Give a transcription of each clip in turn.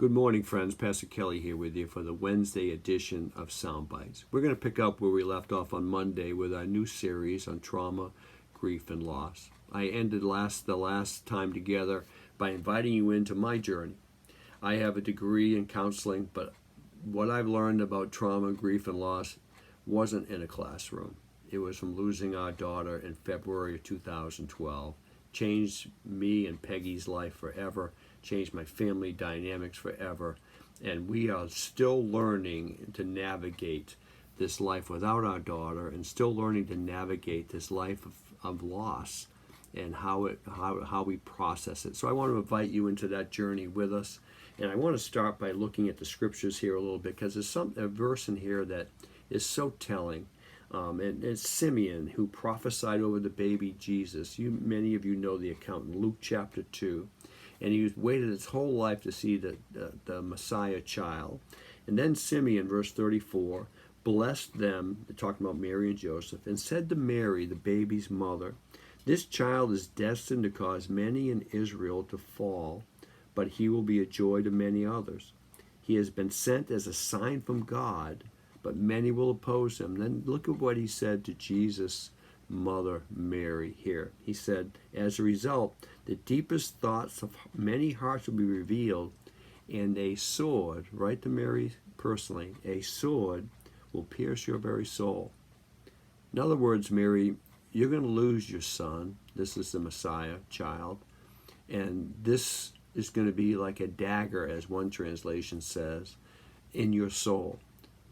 Good morning, friends. Pastor Kelly here with you for the Wednesday edition of Sound Bytes. We're going to pick up where we left off on Monday with our new series on trauma, grief, and loss. I ended the last time together by inviting you into my journey. I have a degree in counseling, but what I've learned about trauma, grief, and loss wasn't in a classroom. It was from losing our daughter in February of 2012. Changed me and Peggy's life forever, changed my family dynamics forever, and we are still learning to navigate this life without our daughter, and still learning to navigate this life of loss and how we process it. So I want to invite you into that journey with us, and I want to start by looking at the scriptures here a little bit, because there's a verse in here that is so telling. And it's Simeon who prophesied over the baby Jesus. Many of you know the account in Luke chapter 2. And he waited his whole life to see the Messiah child. And then Simeon, verse 34, blessed them, talking about Mary and Joseph, and said to Mary, the baby's mother, "This child is destined to cause many in Israel to fall, but he will be a joy to many others. He has been sent as a sign from God, but many will oppose him." Then look at what he said to Jesus' mother Mary here. He said, as a result, the deepest thoughts of many hearts will be revealed, and a sword, write to Mary personally, a sword will pierce your very soul. In other words, Mary, you're going to lose your son. This is the Messiah child. And this is going to be like a dagger, as one translation says, in your soul.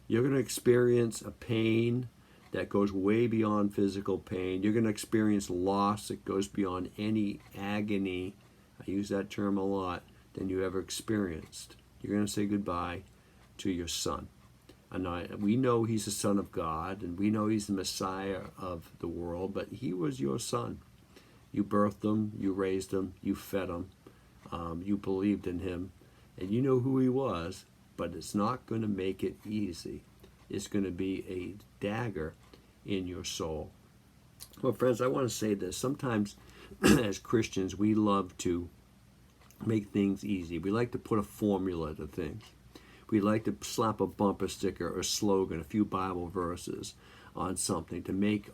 You're going to experience a pain that goes way beyond physical pain. You're going to experience loss that goes beyond any agony, I use that term a lot, than you ever experienced. You're going to say goodbye to your son. And we know he's the Son of God, and we know he's the Messiah of the world, but he was your son. You birthed him, you raised him, you fed him, you believed in him, and you know who he was. But it's not going to make it easy. It's going to be a dagger in your soul. Well, friends, I want to say this. Sometimes as Christians, we love to make things easy. We like to put a formula to things. We like to slap a bumper sticker or slogan, a few Bible verses on something to make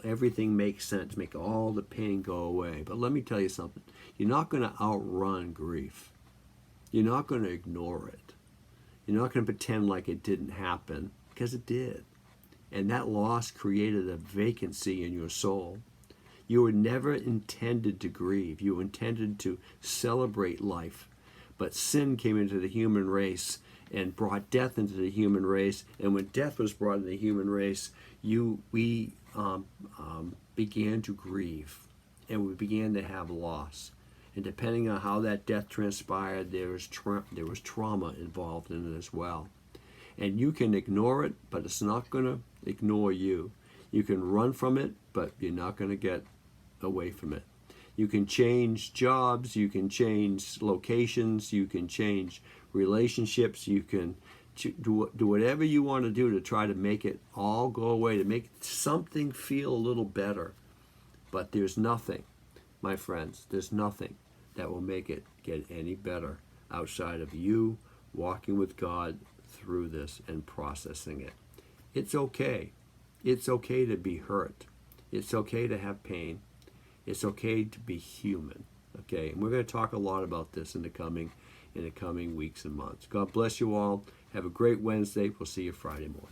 everything make sense, make all the pain go away. But let me tell you something. You're not going to outrun grief. You're not going to ignore it. You're not going to pretend like it didn't happen, because it did. And that loss created a vacancy in your soul. You were never intended to grieve. You were intended to celebrate life. But sin came into the human race and brought death into the human race. And when death was brought into the human race, we began to grieve. And we began to have loss. And depending on how that death transpired, there was trauma involved in it as well. And you can ignore it, but it's not going to ignore you. You can run from it, but you're not going to get away from it. You can change jobs, you can change locations, you can change relationships, you can do whatever you want to do to try to make it all go away, to make something feel a little better. But there's nothing, my friends, there's nothing that will make it get any better outside of you walking with God through this and processing it. It's okay. It's okay to be hurt. It's okay to have pain. It's okay to be human. Okay, and we're going to talk a lot about this in the coming weeks and months. God bless you all. Have a great Wednesday. We'll see you Friday morning.